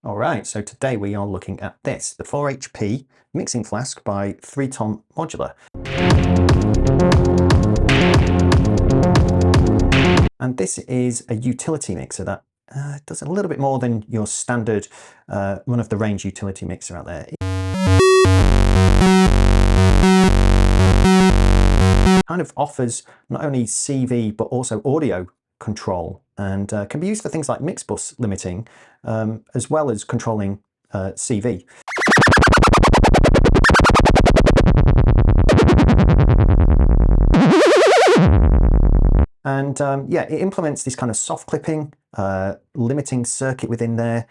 All right, so today we are looking at this, the 4 HP Mixing Flask by Threetom Modular. And this is a utility mixer that does a little bit more than your standard run-of-the-range utility mixer out there. It kind of offers not only CV but also audio control, and can be used for things like mix bus limiting as well as controlling CV. And yeah, it implements this kind of soft clipping, limiting circuit within there,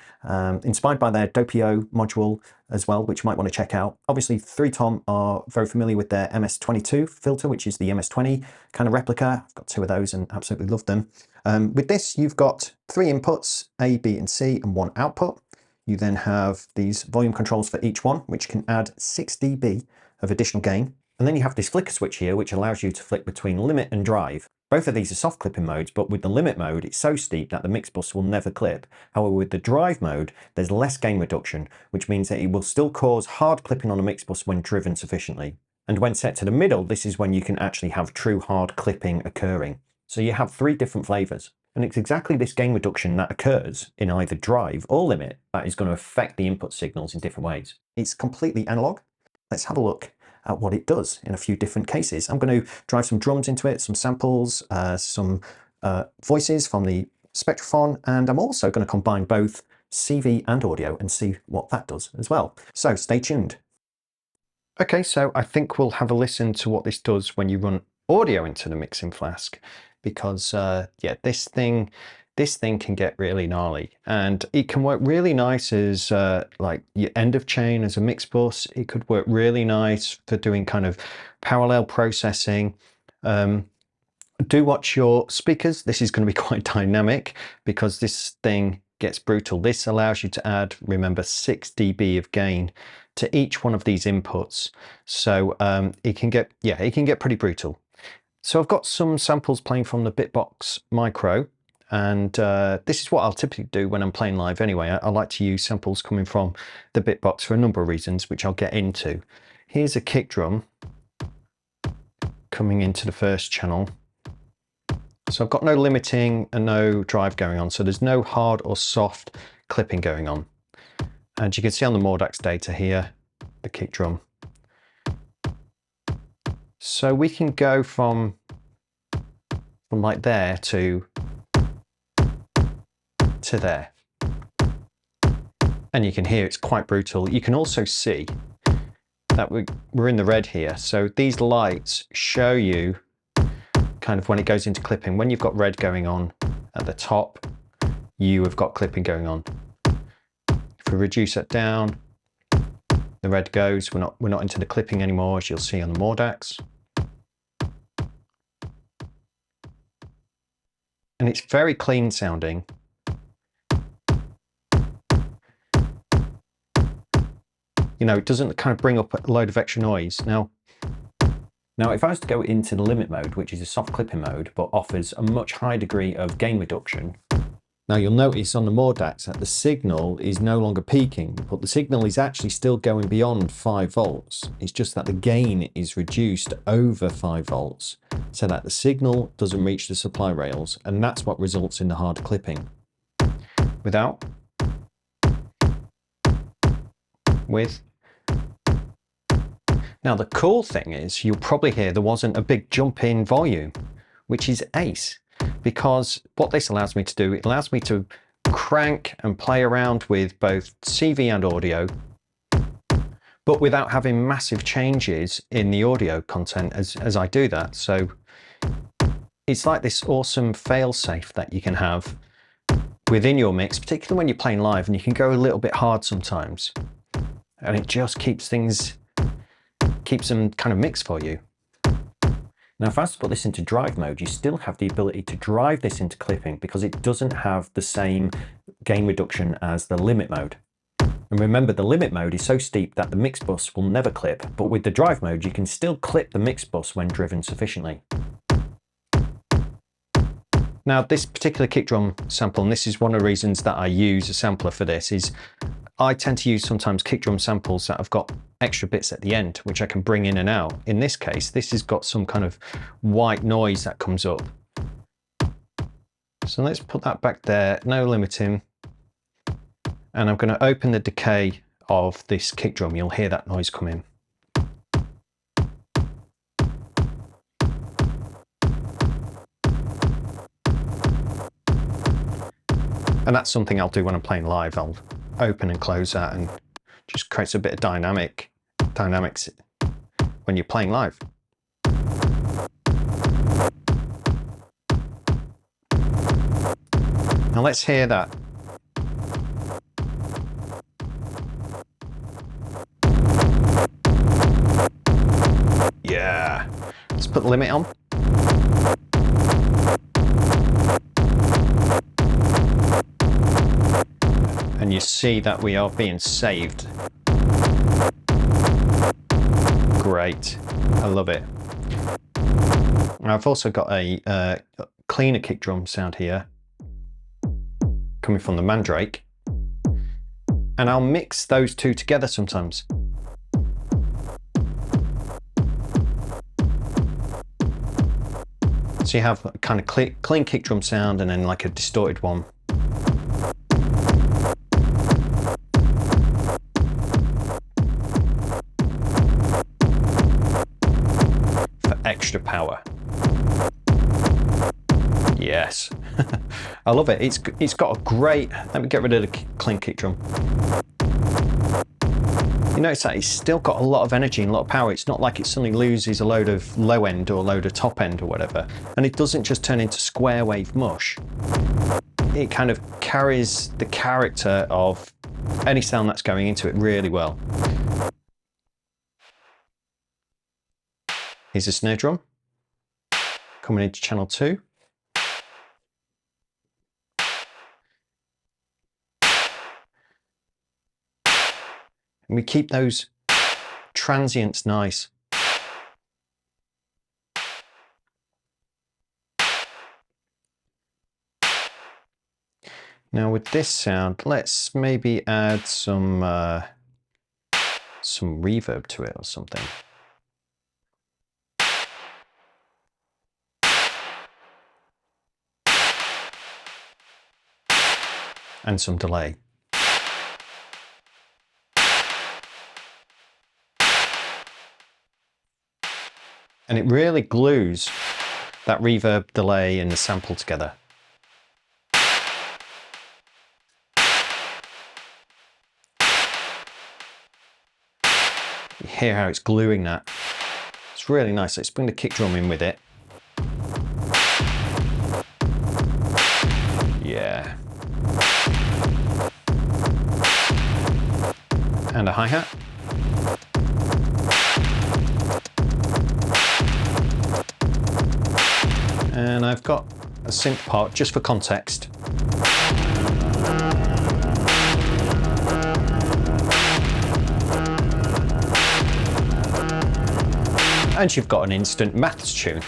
inspired by their Doppio module as well, which you might want to check out. Obviously, Threetom are very familiar with their MS22 filter, which is the MS20 kind of replica. I've got 2 of those and absolutely love them. With this, you've got 3 inputs, A, B, and C, and 1 output. You then have these volume controls for each one, which can add 6 dB of additional gain. And then you have this flicker switch here, which allows you to flick between limit and drive. Both of these are soft clipping modes, but with the limit mode, it's so steep that the mix bus will never clip. However, with the drive mode, there's less gain reduction, which means that it will still cause hard clipping on a mix bus when driven sufficiently. And when set to the middle, this is when you can actually have true hard clipping occurring. So you have 3 different flavors. And it's exactly this gain reduction that occurs in either drive or limit that is going to affect the input signals in different ways. It's completely analog. Let's have a look at what it does in a few different cases. I'm going to drive some drums into it, some samples, some voices from the Spectrophone, and I'm also going to combine both CV and audio and see what that does as well. So stay tuned. Okay, so I think we'll have a listen to what this does when you run audio into the Mixing Flask, because yeah, this thing can get really gnarly, and it can work really nice as like your end of chain as a mix bus. It could work really nice for doing kind of parallel processing. Do watch your speakers. This is going to be quite dynamic because this thing gets brutal. This allows you to add, remember, 6 dB of gain to each one of these inputs. So it can get pretty brutal. So I've got some samples playing from the Bitbox Micro. And this is what I'll typically do when I'm playing live anyway. I like to use samples coming from the Bitbox for a number of reasons, which I'll get into. Here's a kick drum coming into the first channel. So I've got no limiting and no drive going on. So there's no hard or soft clipping going on. And you can see on the MATTHS data here, the kick drum. So we can go from like there to there, and you can hear it's quite brutal. You can also see that we're in the red here, so these lights show you kind of when it goes into clipping. When you've got red going on at the top, you have got clipping going on. If we reduce that down, the red goes. We're not into the clipping anymore, as you'll see on the MATTHS. And it's very clean sounding. You know, it doesn't kind of bring up a load of extra noise. Now, if I was to go into the limit mode, which is a soft clipping mode, but offers a much higher degree of gain reduction. Now you'll notice on the MATTHS that the signal is no longer peaking, but the signal is actually still going beyond 5 volts. It's just that the gain is reduced over 5 volts, so that the signal doesn't reach the supply rails, and that's what results in the hard clipping. Without, with. Now the cool thing is, you'll probably hear there wasn't a big jump in volume, which is ace, because what this allows me to do, it allows me to crank and play around with both CV and audio, but without having massive changes in the audio content as I do that. So it's like this awesome fail-safe that you can have within your mix, particularly when you're playing live, and you can go a little bit hard sometimes, and it just keeps them kind of mixed for you. Now, if I was to put this into drive mode, you still have the ability to drive this into clipping because it doesn't have the same gain reduction as the limit mode. And remember, the limit mode is so steep that the mix bus will never clip, but with the drive mode, you can still clip the mix bus when driven sufficiently. Now this particular kick drum sample, and this is one of the reasons that I use a sampler for this, is I tend to use sometimes kick drum samples that have got extra bits at the end, which I can bring in and out. In this case, this has got some kind of white noise that comes up. So let's put that back there, no limiting. And I'm going to open the decay of this kick drum. You'll hear that noise come in. And that's something I'll do when I'm playing live. I'll open and close that, and just creates a bit of dynamics when you're playing live. Now let's hear that. Yeah. Let's put the limit on. And you see that we are being saved. Great, I love it. I've also got a cleaner kick drum sound here, coming from the Mandrake. And I'll mix those two together sometimes. So you have a kind of clean kick drum sound and then like a distorted one. Extra power. Yes. I love it. It's got a great, let me get rid of the clean kick drum. You notice that it's still got a lot of energy and a lot of power. It's not like it suddenly loses a load of low end or a load of top end or whatever. And it doesn't just turn into square wave mush. It kind of carries the character of any sound that's going into it really well. Here's a snare drum coming into channel 2. And we keep those transients nice. Now with this sound, let's maybe add some reverb to it or something. And some delay. And it really glues that reverb, delay and the sample together. You hear how it's gluing that. It's really nice. Let's bring the kick drum in with it. Yeah. And a hi-hat. And I've got a synth part just for context. And you've got an instant MATTHS tune.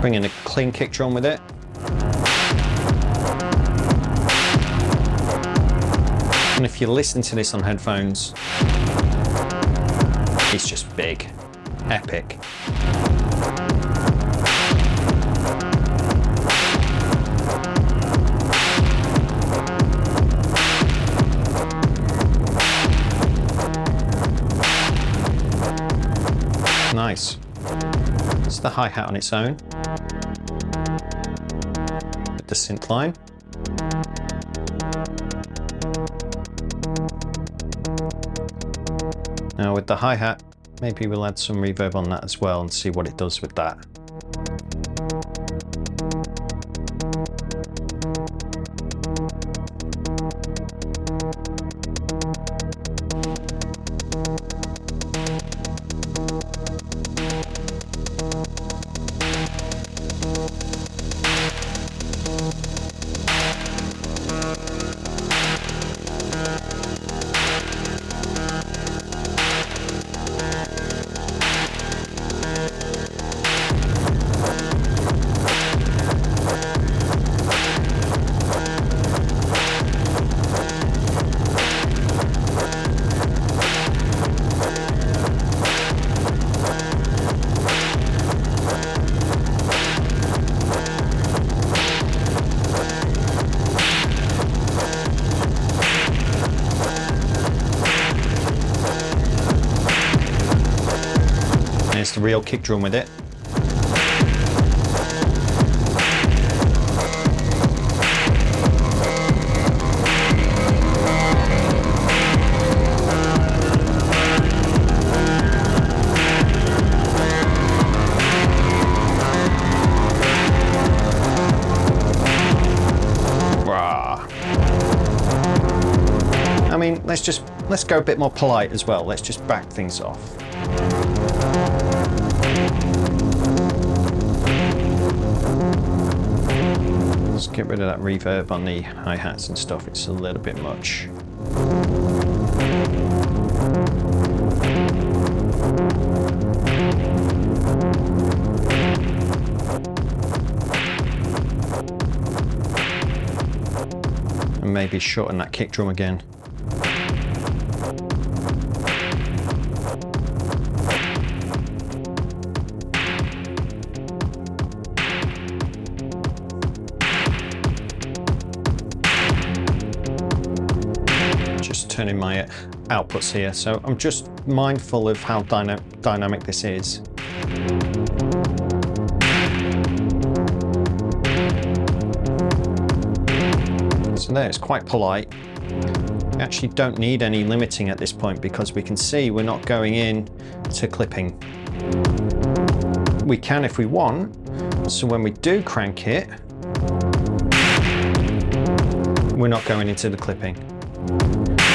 Bring in a clean kick drum with it. And if you listen to this on headphones, it's just big, epic. Nice. It's the hi-hat on its own. With the synth line. Now with the hi-hat, maybe we'll add some reverb on that as well and see what it does with that. There's the real kick drum with it. I mean, let's go a bit more polite as well. Let's just back things off. Let's get rid of that reverb on the hi-hats and stuff. It's a little bit much. And maybe shorten that kick drum again. Just turning my outputs here, so I'm just mindful of how dynamic this is. So there, it's quite polite. We actually don't need any limiting at this point because we can see we're not going in to clipping. We can if we want, so when we do crank it, we're not going into the clipping.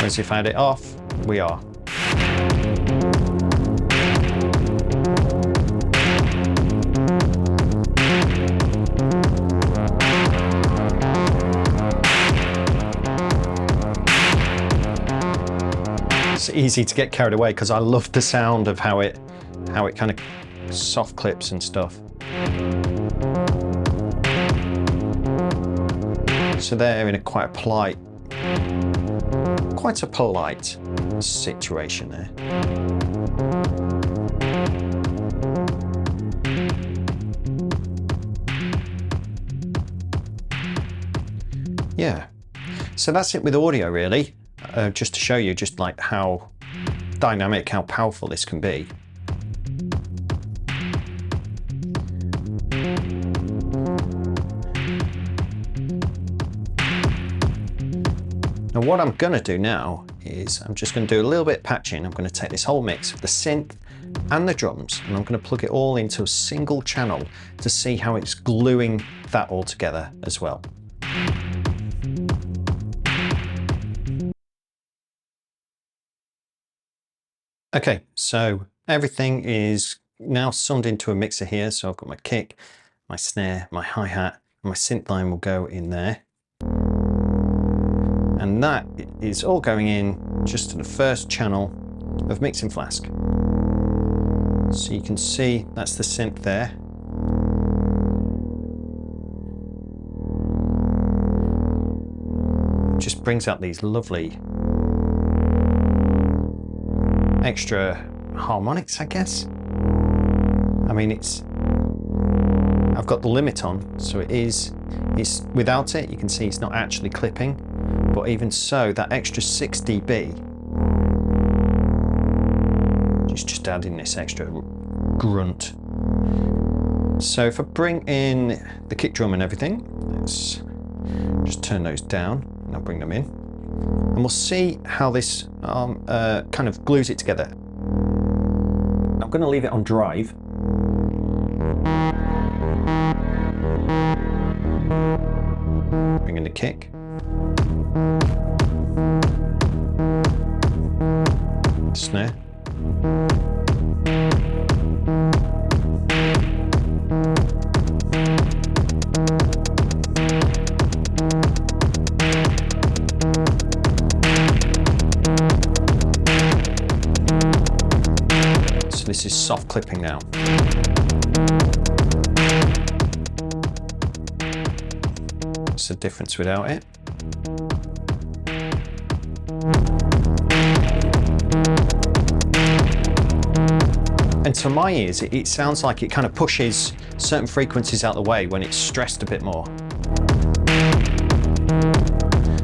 Whereas if I had it off, we are. It's easy to get carried away because I love the sound of how it kind of soft clips and stuff. So they're in quite a polite situation there. Yeah, so that's it with audio really. Just to show you just like how dynamic, how powerful this can be. Now what I'm going to do now is I'm just going to do a little bit of patching. I'm going to take this whole mix of the synth and the drums and I'm going to plug it all into a single channel to see how it's gluing that all together as well. Okay, so everything is now summed into a mixer here. So I've got my kick, my snare, my hi-hat, and my synth line will go in there. And that is all going in just to the first channel of Mixing Flask. So you can see that's the synth there. It just brings out these lovely extra harmonics, I guess. I mean, I've got the limit on, so it's without it, you can see it's not actually clipping, but even so, that extra 6 dB is just adding this extra grunt. So if I bring in the kick drum and everything, let's just turn those down and I'll bring them in. And we'll see how this kind of glues it together. I'm going to leave it on drive. Bring in the kick. Snare. This is soft clipping now. It's the difference without it. And to my ears, it sounds like it kind of pushes certain frequencies out the way when it's stressed a bit more.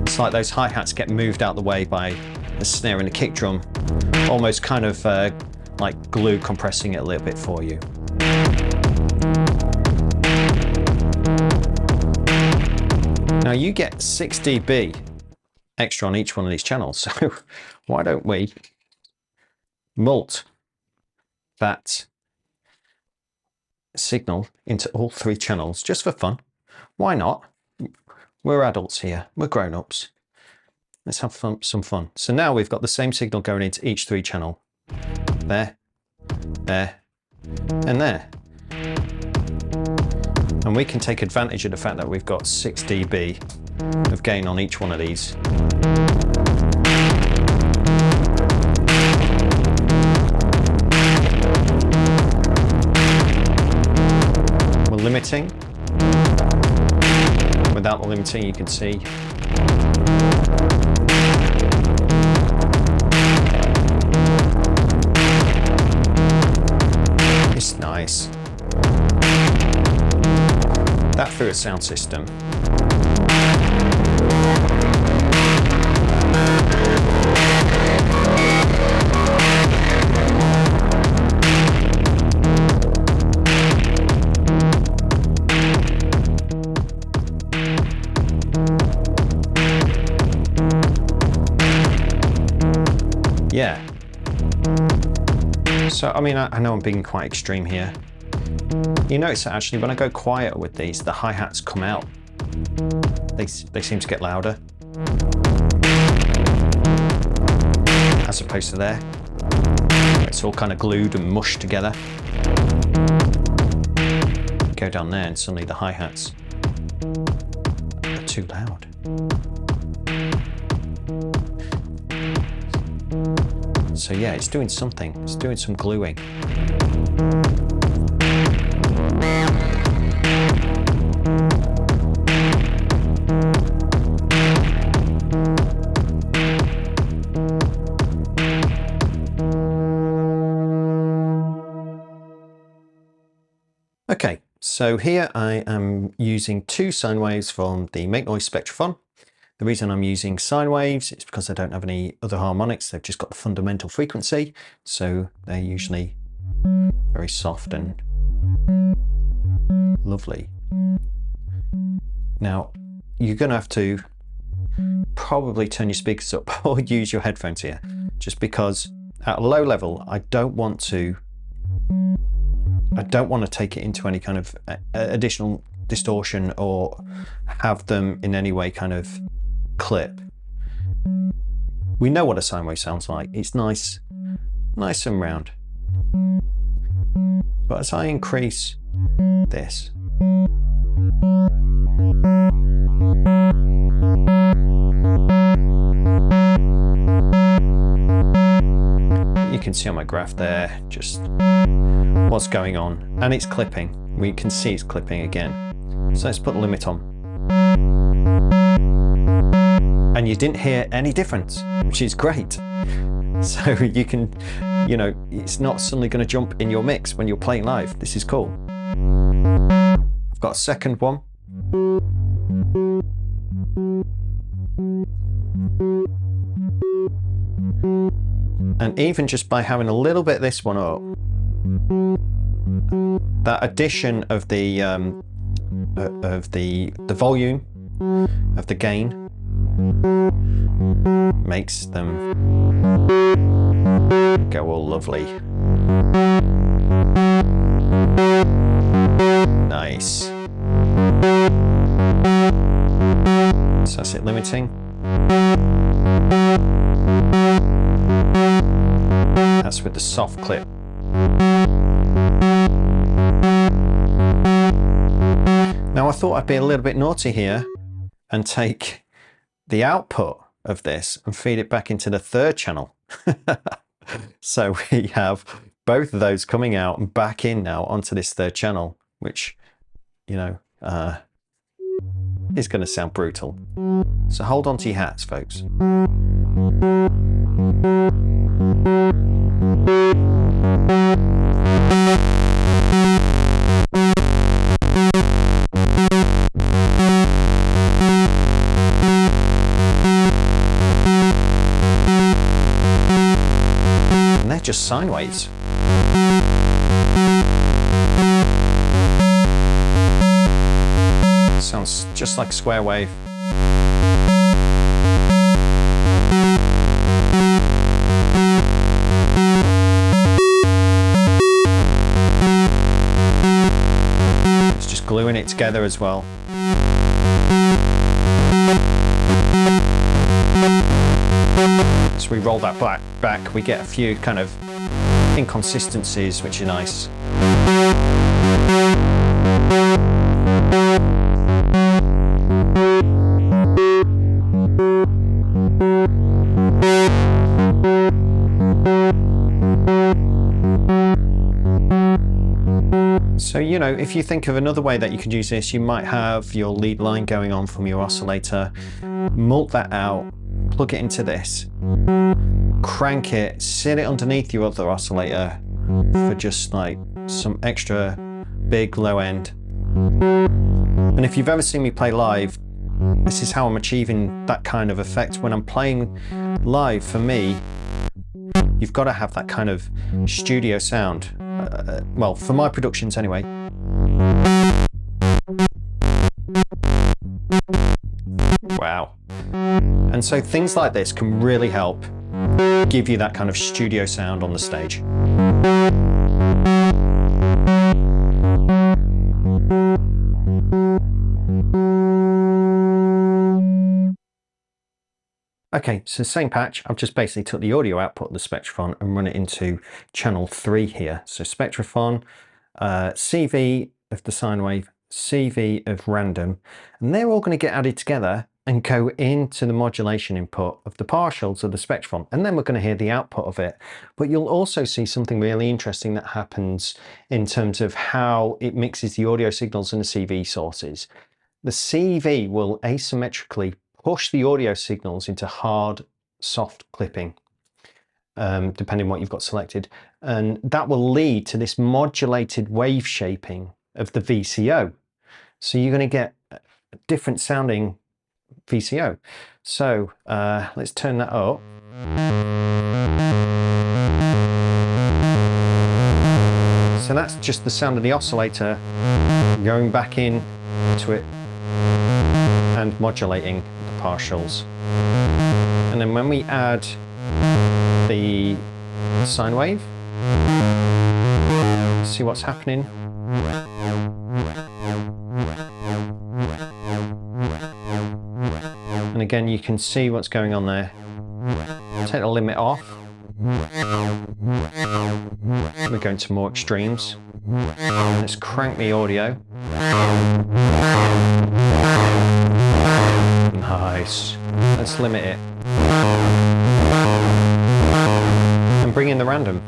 It's like those hi-hats get moved out the way by the snare and the kick drum, almost kind of like glue compressing it a little bit for you. Now you get 6 dB extra on each one of these channels, so why don't we mult that signal into all 3 channels just for fun? Why not? We're adults here, we're grown-ups. Let's have some fun. So now we've got the same signal going into each 3 channel. There, there, and there. And we can take advantage of the fact that we've got 6 dB of gain on each one of these. We're limiting. Without the limiting, you can see it's nice. That through a sound system. Yeah. So, I mean, I know I'm being quite extreme here. You notice that actually when I go quiet with these, the hi-hats come out. They seem to get louder. As opposed to there. It's all kind of glued and mushed together. Go down there and suddenly the hi-hats are too loud. So yeah, it's doing something. It's doing some gluing. Okay, so here I am using 2 sine waves from the Make Noise Spectrophone. The reason I'm using sine waves is because I don't have any other harmonics. They've just got the fundamental frequency, so they're usually very soft and lovely. Now, you're going to have to probably turn your speakers up or use your headphones here, just because at a low level, I don't want to take it into any kind of additional distortion or have them in any way kind of clip. We know what a sine wave sounds like. It's nice and round. But as I increase this, you can see on my graph there just what's going on, and it's clipping. We can see it's clipping again. So let's put the limit on. And you didn't hear any difference, which is great. So you can, you know, it's not suddenly going to jump in your mix when you're playing live. This is cool. I've got a second one. And even just by having a little bit of this one up, that addition of the volume of the gain makes them go all lovely. Nice. So that's it limiting. That's with the soft clip. Now I thought I'd be a little bit naughty here and take the output of this and feed it back into the 3rd channel. So we have both of those coming out and back in now onto this 3rd channel, which, you know, is going to sound brutal. So hold on to your hats, folks. And they're just sine waves. Sounds just like a square wave. It's just gluing it together as well. As we roll that back, we get a few kind of inconsistencies, which are nice. So, you know, if you think of another way that you could use this, you might have your lead line going on from your oscillator, mult that out, plug it into this, crank it, sit it underneath your other oscillator for just like some extra big low end. And if you've ever seen me play live, this is how I'm achieving that kind of effect. When I'm playing live, for me, you've got to have that kind of studio sound. Well, for my productions anyway. Wow. And so things like this can really help give you that kind of studio sound on the stage. Okay, so same patch, I've just basically took the audio output of the Spectrophone and run it into channel 3 here. So Spectrophone, CV of the sine wave, CV of random, and they're all going to get added together and go into the modulation input of the partials of the Spectrophone, and then we're going to hear the output of it. But you'll also see something really interesting that happens in terms of how it mixes the audio signals and the CV sources. The CV will asymmetrically push the audio signals into hard, soft clipping, depending on what you've got selected. And that will lead to this modulated wave shaping of the VCO. So you're going to get a different sounding VCO. So let's turn that up. So that's just the sound of the oscillator going back in to it and modulating the partials. And then when we add the sine wave, see what's happening. And again, you can see what's going on there. Take the limit off. We're going to more extremes. Let's crank the audio. Nice. Let's limit it. And bring in the random.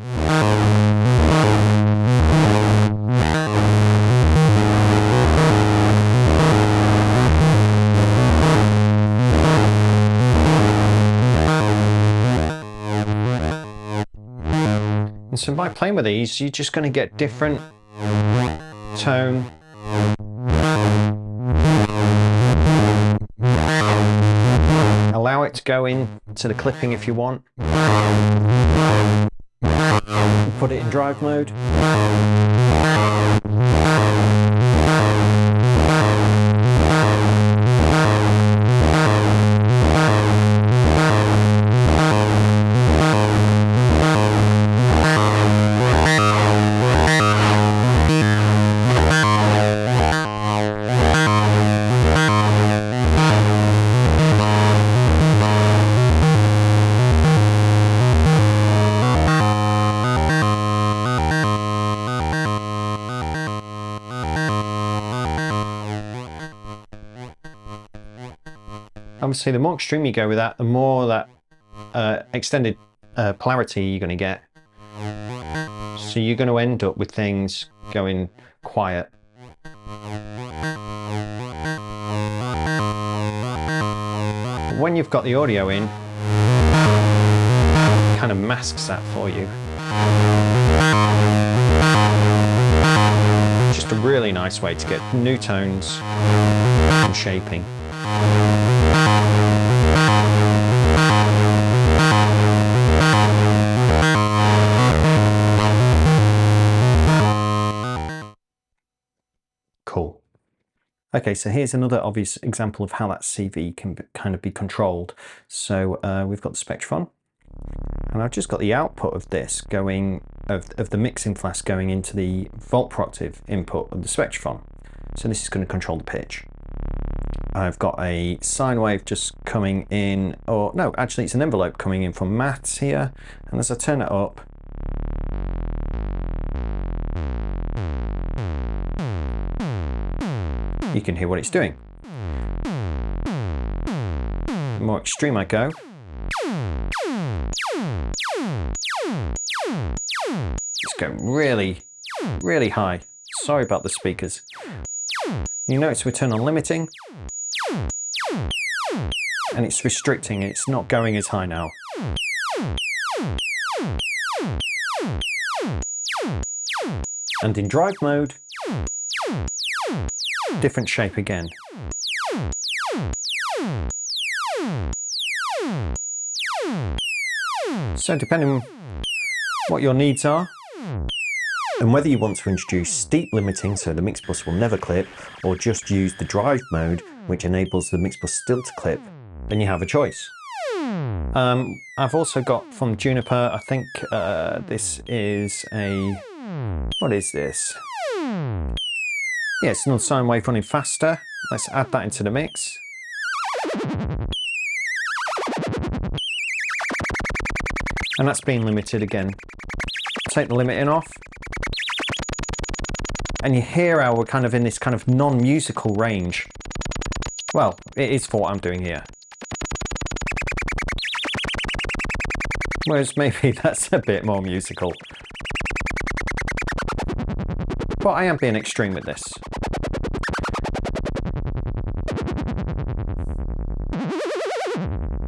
And so by playing with these, you're just going to get different tone. Allow it to go into the clipping if you want. Put it in drive mode. Obviously, the more extreme you go with that, the more that extended polarity you're going to get. So you're going to end up with things going quiet. When you've got the audio in, it kind of masks that for you. Just a really nice way to get new tones and shaping. Okay, so here's another obvious example of how that CV can kind of be controlled. So we've got the Spectrophone, and I've just got the output of this going, of the Mixing Flask going into the volt per octave input of the Spectrophone. So this is going to control the pitch. I've got a sine wave just coming in, or no, actually it's an envelope coming in from MATTHS here, and as I turn it up, you can hear what it's doing. The more extreme I go, it's going really, really high. Sorry about the speakers. You notice we turn on limiting, and it's restricting, it's not going as high now. And in drive mode, different shape again. So depending on what your needs are, and whether you want to introduce steep limiting so the mix bus will never clip, or just use the drive mode which enables the mix bus still to clip, then you have a choice. I've also got from Juniper, I think this is a, what is this? Yeah, it's another sine wave running faster. Let's add that into the mix. And that's being limited again. Take the limiting off. And you hear how we're kind of in this kind of non-musical range. Well, it is for what I'm doing here. Whereas maybe that's a bit more musical. But I am being extreme with this.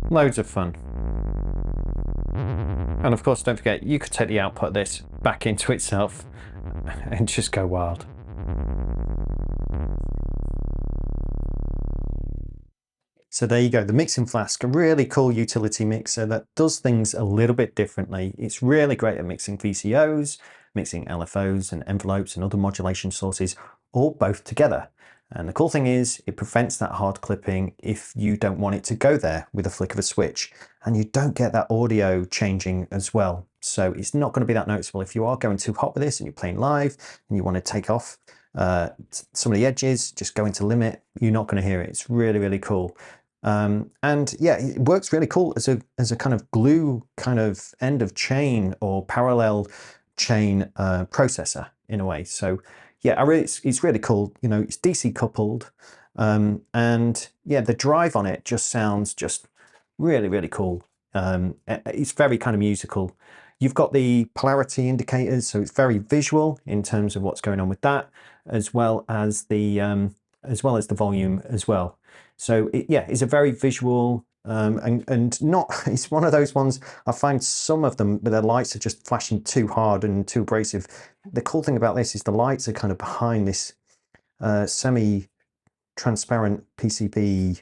Loads of fun. And of course, don't forget, you could take the output of this back into itself and just go wild. So there you go, the Mixing Flask, a really cool utility mixer that does things a little bit differently. It's really great at mixing VCOs, mixing LFOs and envelopes and other modulation sources, all both together. And the cool thing is it prevents that hard clipping if you don't want it to go there with a flick of a switch. And you don't get that audio changing as well. So it's not going to be that noticeable. If you are going too hot with this and you're playing live and you want to take off some of the edges, just go into limit, you're not going to hear it. It's really, really cool. And yeah, it works really cool as a kind of glue kind of end of chain or parallel chain processor in a way. So yeah, it's really cool. You know, it's DC coupled, and yeah, the drive on it just sounds just really, really cool. It's very kind of musical. You've got the polarity indicators, so it's very visual in terms of what's going on with that, as well as the volume as well. So yeah, it's a very visual and not. It's one of those ones. I find some of them, but their lights are just flashing too hard and too abrasive. The cool thing about this is the lights are kind of behind this semi-transparent PCB.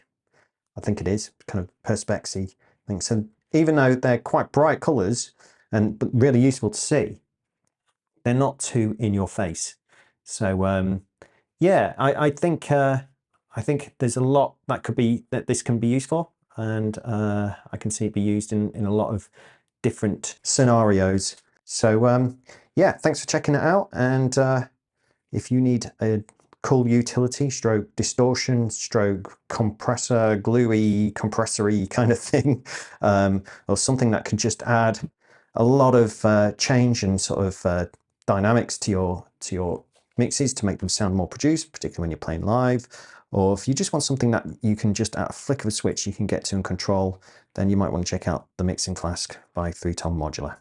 I think it is kind of Perspex-y thing. So even though they're quite bright colours and really useful to see, they're not too in your face. So yeah, I think there's a lot that this can be used for, and I can see it be used in a lot of different scenarios. So yeah, thanks for checking it out. And if you need a cool utility, stroke distortion, stroke compressor, gluey, compressory kind of thing, or something that can just add a lot of change and sort of dynamics to your mixes to make them sound more produced, particularly when you're playing live, or if you just want something that you can just at a flick of a switch you can get to and control, then you might want to check out the Mixing Flask by Threetom Modular.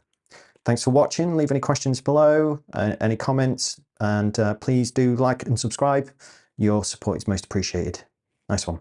Thanks for watching. Leave any questions below, any comments, and please do like and subscribe. Your support is most appreciated. Nice one.